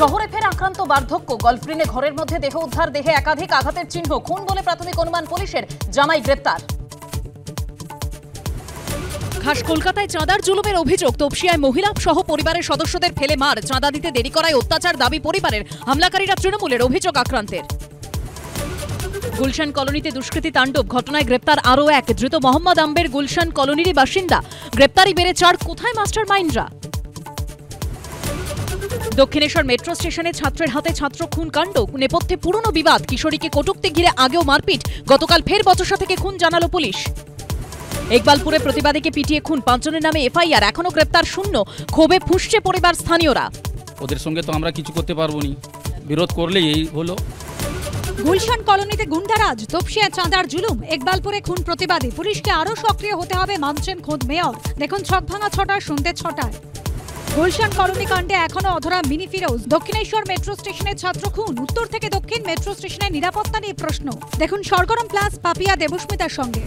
শহরে ফের আক্রান্ত বার্ধক্য, গলফগ্রিনে ঘরের মধ্যে দেহ উদ্ধার, দেহে একাধিক আঘাতের চিহ্ন, খুন বলে প্রাথমিক অনুমান পুলিশের, জামাই গ্রেপ্তার। খাস কলকাতায় চাঁদার জুলুমের অভিযোগ, তপসিয়ায় মহিলা সহ পরিবারের সদস্যদের ফেলে মার, চাঁদা দিতে দেরি করায় অত্যাচার দাবি পরিবারের, হামলাকারীরা তৃণমূলের, অভিযোগ আক্রান্তের। গুলশান কলোনিতে দুষ্কৃতী তাণ্ডব, ঘটনায় গ্রেপ্তার আরও এক, ধৃত মোহাম্মদ আম্বের গুলশান কলোনিরই বাসিন্দা, গ্রেপ্তারি বেড়ে 4, কোথায় মাস্টার মাইন্ডরা? দক্ষিণেশ্বর মেট্রো স্টেশনে ছাত্রের হাতে ছাত্র খুন কাণ্ড, নেপথ্যে পুরনো বিবাদ, কিশোরীকে কটূক্তি ঘিরে আগেও মারপিট, গতকাল ফের বচসা থেকে খুন জানালো পুলিশ। ইকবালপুরে প্রতিবাদীকে পিটিয়ে খুন, 5 জনের নামে এফআইআর, এখনো গ্রেপ্তার শূন্য, ক্ষোভে ফুঁসছে পরিবার স্থানীয়রা। ওদের সঙ্গে তো আমরা কিছু করতে পারবো না, বিরোধ করলেই এই হলো। গুলশান কলোনিতে গুন্ডারাজ, তপসিয়া চাঁদার জুলুম, ইকবালপুরে খুন প্রতিবাদী, পুলিশকে আরও সক্রিয় হতে হবে মানছেন খোদ মেয়র। দেখুন ছকভাঙা ছটার শুনতে ছটায়। গুলশান কলোনি কাণ্ডে এখনো অধরা মিনি ফিরোজ, দক্ষিণেশ্বর মেট্রো স্টেশনের ছাত্র খুন, উত্তর থেকে দক্ষিণ মেট্রো স্টেশনের নিরাপত্তা নিয়ে প্রশ্ন। দেখুন সরগরম প্লাস পাপিয়া দেবস্মিতার সঙ্গে।